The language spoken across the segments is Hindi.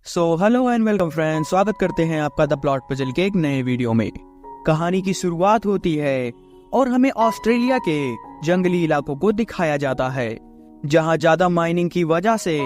हेलो एंड वेलकम फ्रेंड्स, स्वागत करते हैं आपका द प्लॉट पजल के एक नए वीडियो में। कहानी की शुरुआत होती है और हमें ऑस्ट्रेलिया के जंगली इलाकों को दिखाया जाता है, जहां ज्यादा माइनिंग की वजह से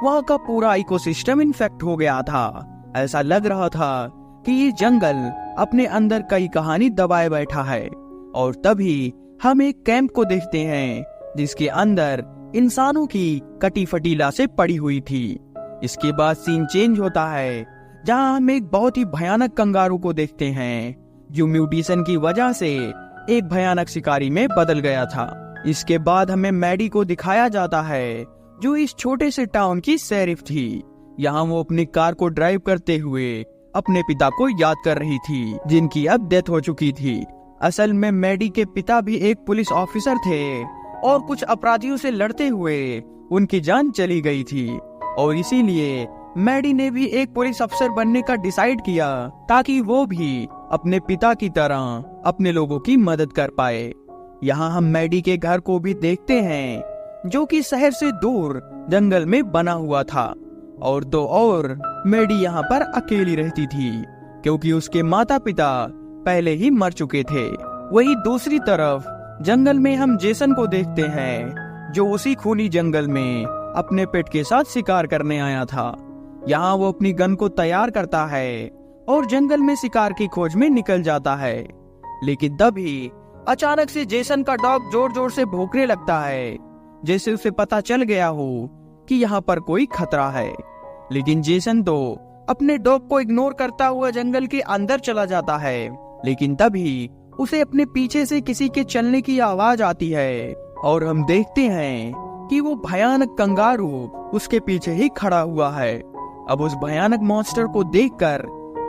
वहां का पूरा इकोसिस्टम इन्फेक्ट हो गया था। ऐसा लग रहा था कि ये जंगल अपने अंदर कई कहानी दबाए बैठा है। और तभी हम एक कैंप को देखते हैं जिसके अंदर इंसानों की कटी फटी लाशें पड़ी हुई थी। इसके बाद सीन चेंज होता है, जहां हम एक बहुत ही भयानक कंगारू को देखते हैं जो म्यूटेशन की वजह से एक भयानक शिकारी में बदल गया था। इसके बाद हमें मैडी को दिखाया जाता है जो इस छोटे से टाउन की शेरिफ थी। यहाँ वो अपनी कार को ड्राइव करते हुए अपने पिता को याद कर रही थी, जिनकी अब डेथ हो चुकी थी। असल में मैडी के पिता भी एक पुलिस ऑफिसर थे और कुछ अपराधियों से लड़ते हुए उनकी जान चली गई थी, और इसीलिए मैडी ने भी एक पुलिस अफसर बनने का डिसाइड किया ताकि वो भी अपने पिता की तरह अपने लोगों की मदद कर पाए। यहाँ हम मैडी के घर को भी देखते हैं जो कि शहर से दूर जंगल में बना हुआ था, और तो और मैडी यहाँ पर अकेली रहती थी क्योंकि उसके माता पिता पहले ही मर चुके थे। वही दूसरी तरफ जंगल में हम जेसन को देखते हैं जो उसी खूनी जंगल में अपने पेट के साथ शिकार करने आया था। यहाँ वो अपनी गन को तैयार करता है और जंगल में शिकार की खोज में निकल जाता है। लेकिन तभी अचानक से जेसन का डॉग जोर जोर से भौंकने लगता है, जैसे उसे पता चल गया हो कि यहाँ पर कोई खतरा है। लेकिन जेसन तो अपने डॉग को इग्नोर करता हुआ जंगल के अंदर चला जाता है। लेकिन तभी उसे अपने पीछे से किसी के चलने की आवाज आती है और हम देखते हैं कि वो भयानक कंगारू उसके पीछे ही खड़ा हुआ है। अब उस भयानक मॉन्स्टर को देखकर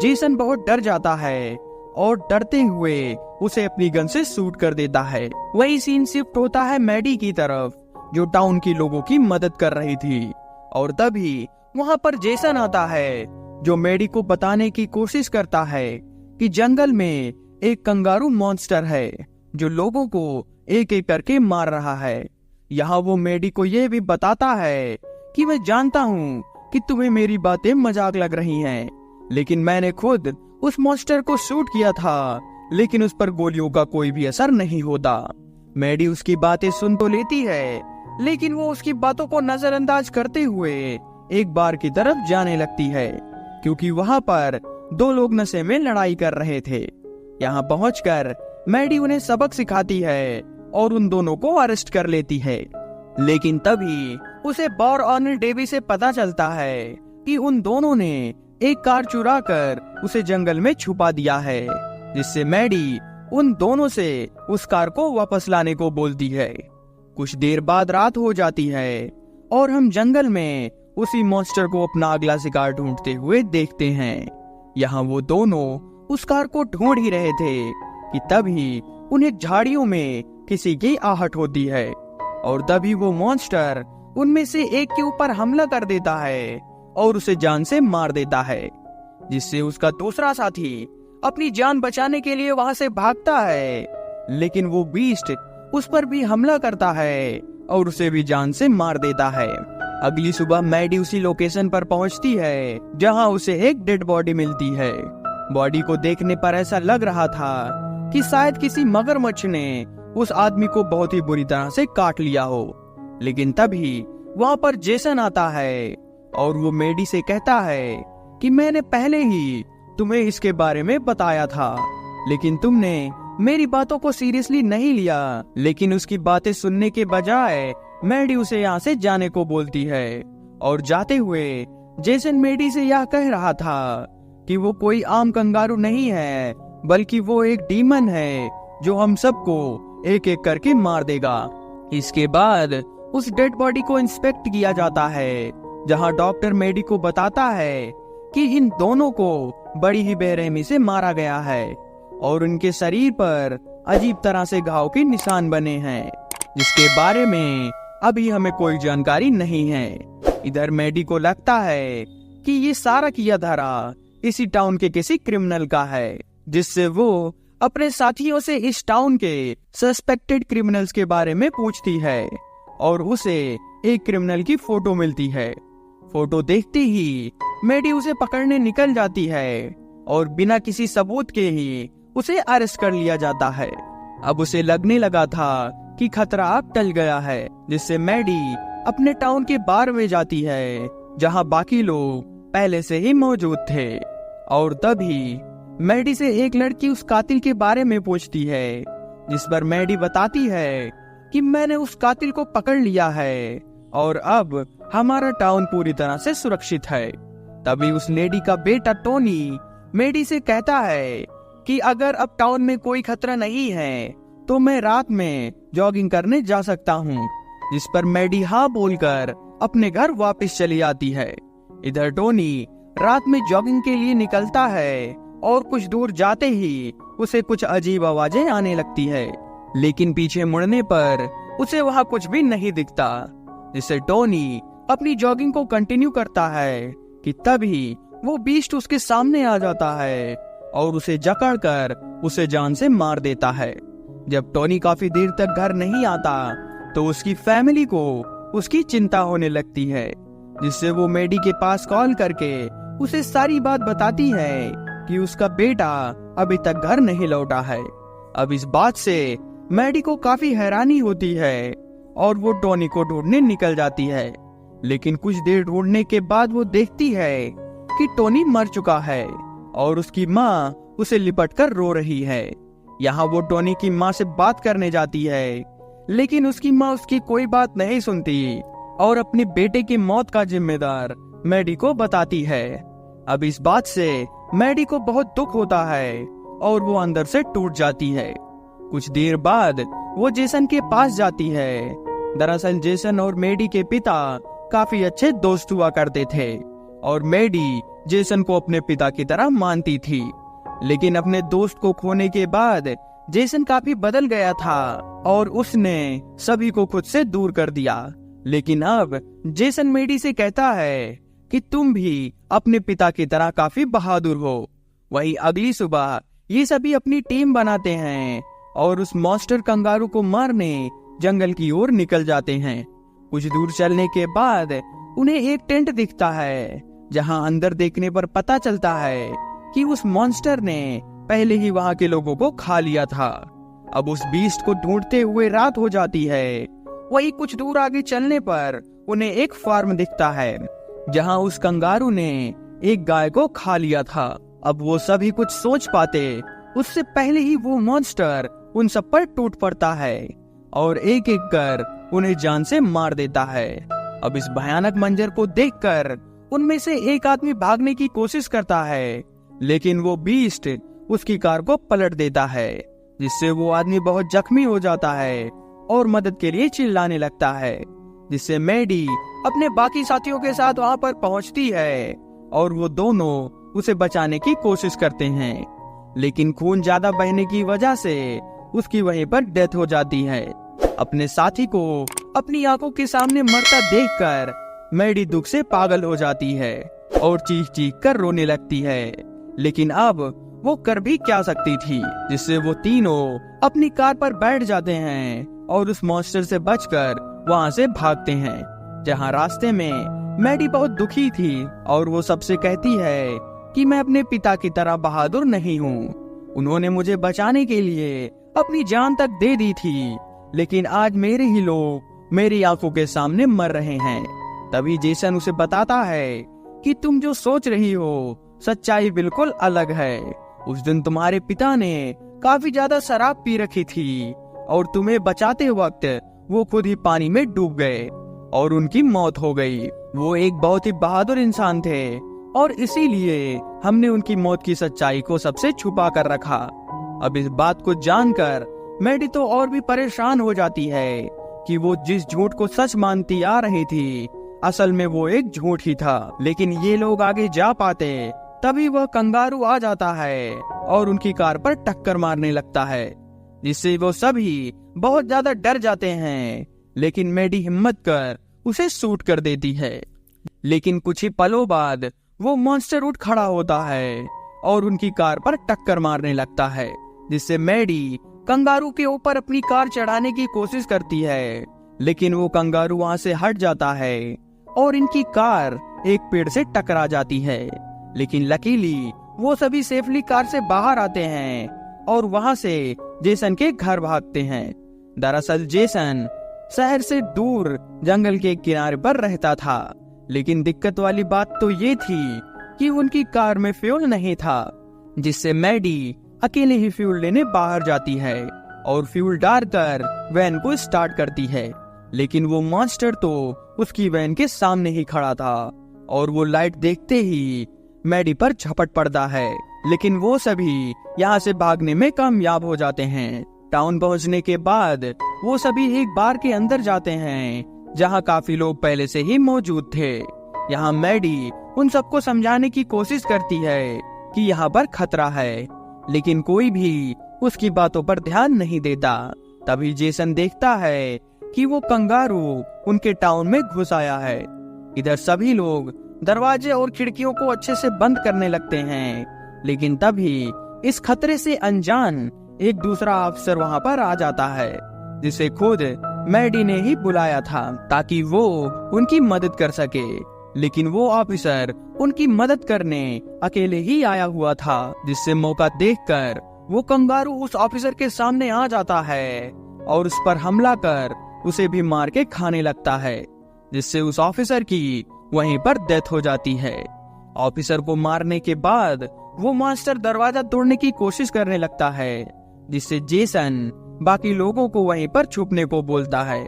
जेसन बहुत डर जाता है और डरते हुए उसे अपनी गन से शूट कर देता है। वही सीन शिफ्ट होता है मैडी की तरफ, जो टाउन के लोगों की मदद कर रही थी। और तभी वहाँ पर जेसन आता है जो मैडी को बताने की कोशिश करता है कि जंगल में एक कंगारू मॉन्स्टर है जो लोगों को एक एक करके मार रहा है। यहाँ वो मैडी को ये भी बताता है कि मैं जानता हूँ कि तुम्हें मेरी बातें मजाक लग रही हैं, लेकिन मैंने खुद उस मॉन्स्टर को शूट किया था, लेकिन उस पर गोलियों का कोई भी असर नहीं होता। मैडी उसकी बातें सुन तो लेती है, लेकिन वो उसकी बातों को नजरअंदाज करते हुए एक बार की तरफ जाने लगती है, क्योंकि वहाँ पर दो लोग नशे में लड़ाई कर रहे थे। यहाँ पहुंचकर मैडी उन्हें सबक सिखाती है और उन दोनों को अरेस्ट कर लेती है। लेकिन तभी उसे बॉर ऑर्नेल डेवी से पता चलता है कि उन दोनों ने एक कार चुरा कर उसे जंगल में छुपा दिया है, जिससे मैडी उन दोनों से उस कार को वापस लाने को बोलती है। कुछ देर बाद रात हो जाती है और हम जंगल में उसी मॉन्स्टर को अपना अगला शिकार ढूंढते हुए देखते हैं। यहाँ वो दोनों उस कार को ढूंढ ही रहे थे कि तभी उन्हें झाड़ियों में किसी की आहट होती है, और तभी वो मॉन्स्टर उनमें से एक के ऊपर हमला कर देता है और उसे जान से मार देता है, जिससे उसका दूसरा साथी अपनी जान बचाने के लिए वहां से भागता है। लेकिन वो बीस्ट उस पर भी हमला करता है और उसे भी जान से मार देता है। अगली सुबह मैडी उसी लोकेशन पर पहुंचती है जहां उसे एक डेड बॉडी मिलती है। बॉडी को देखने पर ऐसा लग रहा था कि शायद किसी मगरमच्छ ने उस आदमी को बहुत ही बुरी तरह से काट लिया हो। लेकिन तभी वहाँ पर जेसन आता है और वो मैडी से कहता है कि मैंने पहले ही तुम्हें इसके बारे में बताया था, लेकिन तुमने मेरी बातों को सीरियसली नहीं लिया। लेकिन उसकी बातें सुनने के बजाय मैडी उसे यहाँ से जाने को बोलती है, और जाते हुए जेसन मैडी से यह कह रहा था कि वो कोई आम कंगारू नहीं है, बल्कि वो एक डीमन है जो हम सबको एक एक करके मार देगा। इसके बाद उस डेड बॉडी को इंस्पेक्ट किया जाता है, जहां डॉक्टर मैडी को बताता है कि इन दोनों को बड़ी ही बेरहमी से मारा गया है और उनके शरीर पर अजीब तरह से घाव के निशान बने हैं, जिसके बारे में अभी हमें कोई जानकारी नहीं है। इधर मैडी को लगता है कि ये सारा किया धरा इसी टाउन के किसी क्रिमिनल का है, जिससे वो अपने साथियों से इस टाउन के सस्पेक्टेड क्रिमिनल्स के बारे में पूछती है और उसे एक क्रिमिनल की फोटो मिलती है। फोटो देखते ही मैडी उसे पकड़ने निकल जाती है और बिना किसी सबूत के ही उसे अरेस्ट कर लिया जाता है। अब उसे लगने लगा था कि खतरा अब टल गया है, जिससे मैडी अपने टाउन के बार में जाती है जहां बाकी लोग पहले से ही मौजूद थे। और तभी मैडी से एक लड़की उस कातिल के बारे में पूछती है, जिस पर मैडी बताती है कि मैंने उस कातिल को पकड़ लिया है और अब हमारा टाउन पूरी तरह से सुरक्षित है। तभी उस लेडी का बेटा टोनी मैडी से कहता है कि अगर अब टाउन में कोई खतरा नहीं है तो मैं रात में जॉगिंग करने जा सकता हूँ, जिस पर मैडी हाँ बोलकर अपने घर वापस चली आती है। इधर टोनी रात में जॉगिंग के लिए निकलता है और कुछ दूर जाते ही उसे कुछ अजीब आवाजें आने लगती है, लेकिन पीछे मुड़ने पर उसे वहाँ कुछ भी नहीं दिखता, जिससे टोनी अपनी जॉगिंग को कंटिन्यू करता है कि तभी वो बीस्ट उसके सामने आ जाता है और उसे जकड़कर उसे जान से मार देता है। जब टोनी काफी देर तक घर नहीं आता तो उसकी फैमिली को उसकी चिंता होने लगती है, जिससे वो मैडी के पास कॉल करके उसे सारी बात बताती है कि उसका बेटा अभी तक घर नहीं लौटा है। अब इस बात से मैडी को काफी हैरानी होती है और वो टोनी को ढूंढने निकल जाती है, लेकिन कुछ देर ढूंढने के बाद वो देखती है कि टोनी मर चुका है और उसकी माँ उसे लिपटकर रो रही है। यहाँ वो टोनी की माँ से बात करने जाती है, लेकिन उसकी माँ उसकी कोई बात नहीं सुनती और अपने बेटे की मौत का जिम्मेदार मैडी को बताती है। अब इस बात से मैडी को बहुत दुख होता है और वो अंदर से टूट जाती है। कुछ देर बाद वो जेसन के पास जाती है। दरअसल जेसन और मैडी के पिता काफी अच्छे दोस्त हुआ करते थे और मैडी जेसन को अपने पिता की तरह मानती थी, लेकिन अपने दोस्त को खोने के बाद जेसन काफी बदल गया था और उसने सभी को खुद से दूर कर दिया। लेकिन अब जेसन मैडी से कहता है कि तुम भी अपने पिता की तरह काफी बहादुर हो। वही अगली सुबह ये सभी अपनी टीम बनाते हैं और उस मॉन्स्टर कंगारू को मारने जंगल की ओर निकल जाते हैं। कुछ दूर चलने के बाद उन्हें एक टेंट दिखता है, जहां अंदर देखने पर पता चलता है कि उस मॉन्स्टर ने पहले ही वहां के लोगों को खा लिया था। अब उस बीस्ट को ढूंढते हुए रात हो जाती है। वही कुछ दूर आगे चलने पर उन्हें एक फार्म दिखता है, जहां उस कंगारू ने एक गाय को खा लिया था। अब वो सभी कुछ सोच पाते उससे पहले ही वो मॉन्स्टर उन सब पर टूट पड़ता है और एक एक कर उन्हें जान से मार देता है। अब इस भयानक मंजर को देखकर उनमें से एक आदमी भागने की कोशिश करता है, लेकिन वो बीस्ट उसकी कार को पलट देता है, जिससे वो आदमी बहुत जख्मी हो जाता है और मदद के लिए चिल्लाने लगता है, जिससे मैडी अपने बाकी साथियों के साथ वहां पर पहुंचती है और वो दोनों उसे बचाने की कोशिश करते हैं, लेकिन खून ज्यादा बहने की वजह से उसकी वहीं पर डेथ हो जाती है। अपने साथी को अपनी आंखों के सामने मरता देखकर मैडी दुख से पागल हो जाती है और चीख चीख कर रोने लगती है, लेकिन अब वो कर भी क्या सकती थी, जिससे वो तीनों अपनी कार पर बैठ जाते हैं और उस मॉन्स्टर से बचकर वहां से भागते हैं। जहां रास्ते में मैडी बहुत दुखी थी और वो सबसे कहती है कि मैं अपने पिता की तरह बहादुर नहीं हूँ। उन्होंने मुझे बचाने के लिए अपनी जान तक दे दी थी, लेकिन आज मेरे ही लोग मेरी आंखों के सामने मर रहे हैं। तभी जेसन उसे बताता है कि तुम जो सोच रही हो सच्चाई बिल्कुल अलग है। उस दिन तुम्हारे पिता ने काफी ज्यादा शराब पी रखी थी और तुम्हें बचाते वक्त वो खुद ही पानी में डूब गए और उनकी मौत हो गई। वो एक बहुत ही बहादुर इंसान थे और इसीलिए हमने उनकी मौत की सच्चाई को सबसे छुपा कर रखा। अब इस बात को जानकर मैडी तो और भी परेशान हो जाती है कि वो जिस झूठ को सच मानती आ रही थी, असल में वो एक झूठ ही था। लेकिन ये लोग आगे जा पाते तभी वह कंगारू आ जाता है और उनकी कार पर टक्कर मारने लगता है, जिससे वो सभी बहुत ज्यादा डर जाते हैं। लेकिन मैडी हिम्मत कर उसे शूट कर देती है। लेकिन कुछ ही पलों बाद वो मॉन्स्टर उठ खड़ा होता है और उनकी कार पर टक्कर मारने लगता है, जिससे मैडी कंगारू के ऊपर अपनी कार चढ़ाने की कोशिश करती है, लेकिन वो कंगारू वहां से हट जाता है और इनकी कार एक पेड़ से टकरा जाती है। लेकिन लकीली वो सभी सेफली कार से बाहर आते हैं और वहां से जेसन के घर भागते हैं। दरअसल जेसन शहर से दूर जंगल के किनारे पर रहता था, लेकिन दिक्कत वाली बात तो ये थी कि उनकी कार में फ्यूल नहीं था, जिससे मैडी अकेले ही फ्यूल लेने बाहर जाती है और फ्यूल डालकर वैन को स्टार्ट करती है। लेकिन वो मॉन्स्टर तो उसकी वैन के सामने ही खड़ा था और वो लाइट देखते ही मैडी पर झपट पड़ता है। लेकिन वो सभी यहाँ से भागने में कामयाब हो जाते हैं। टाउन पहुँचने के बाद वो सभी एक बार के अंदर जाते हैं जहाँ काफी लोग पहले से ही मौजूद थे। यहाँ मैडी उन सबको समझाने की कोशिश करती है कि यहाँ पर खतरा है, लेकिन कोई भी उसकी बातों पर ध्यान नहीं देता। तभी जेसन देखता है कि वो कंगारू उनके टाउन में घुस आया है। इधर सभी लोग दरवाजे और खिड़कियों को अच्छे से बंद करने लगते हैं, लेकिन तभी इस खतरे से अनजान एक दूसरा अफसर वहां पर आ जाता है, जिसे खुद मैडी ने ही बुलाया था ताकि वो उनकी मदद कर सके। लेकिन वो ऑफिसर उनकी मदद करने अकेले ही आया हुआ था, जिससे मौका देखकर वो कंगारू उस ऑफिसर के सामने आ जाता है और उस पर हमला कर उसे भी मार के खाने लगता है, जिससे उस ऑफिसर की वहीं पर डेथ हो जाती है। ऑफिसर को मारने के बाद वो मास्टर दरवाजा तोड़ने की कोशिश करने लगता है, जिससे जेसन बाकी लोगों को वहीं पर छुपने को बोलता है।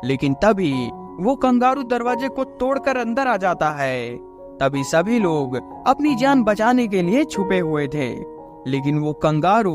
लेकिन तभी वो कंगारू दरवाजे को तोड़कर अंदर आ जाता है। तभी सभी लोग अपनी जान बचाने के लिए छुपे हुए थे, लेकिन वो कंगारू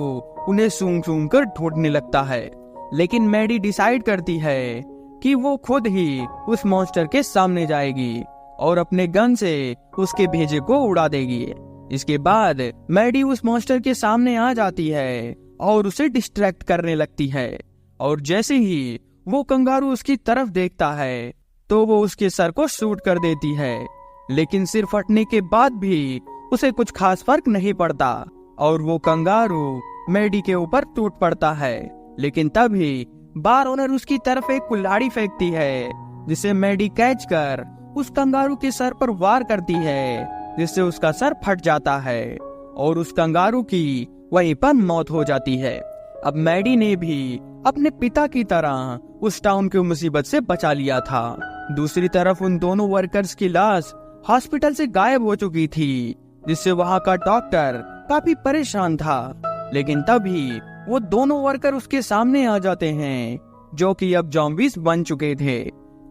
उन्हें सूंघ सूंघ कर ढूंढने लगता है। लेकिन मैडी डिसाइड करती है कि वो खुद ही उस मॉन्स्टर के सामने जाएगी और अपने गन से उसके भेजे को उड़ा देगी। इसके बाद मैडी उस मॉन्स्टर के सामने आ जाती है और उसे डिस्ट्रैक्ट करने लगती है, और जैसे ही वो कंगारू उसकी तरफ देखता है तो वो उसके सर को शूट कर देती है। लेकिन सिर फटने के बाद भी उसे कुछ खास फर्क नहीं पड़ता और वो कंगारू मैडी के ऊपर टूट पड़ता है। लेकिन तभी बार ओनर उसकी तरफ एक कुल्हाड़ी फेंकती है, जिसे मैडी कैच कर उस कंगारू के सर पर वार करती है, जिससे उसका सर फट जाता है और उस कंगारू की वहीं पर मौत हो जाती है। अब मैडी ने भी अपने पिता की तरह उस टाउन की मुसीबत से बचा लिया था। दूसरी तरफ उन दोनों वर्कर्स की लाश हॉस्पिटल से गायब हो चुकी थी, जिससे वहाँ का डॉक्टर काफी परेशान था। लेकिन तभी वो दोनों वर्कर उसके सामने आ जाते हैं, जो कि अब ज़ॉम्बीज बन चुके थे,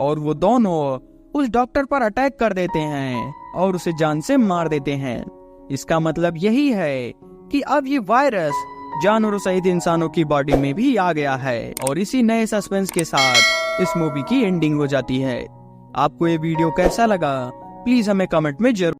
और वो दोनों उस डॉक्टर पर अटैक कर देते हैं और उसे जान से मार देते हैं। इसका मतलब यही है कि अब ये वायरस जानवरों सहित इंसानों की बॉडी में भी आ गया है। और इसी नए सस्पेंस के साथ इस मूवी की एंडिंग हो जाती है। आपको ये वीडियो कैसा लगा प्लीज हमें कमेंट में जरूर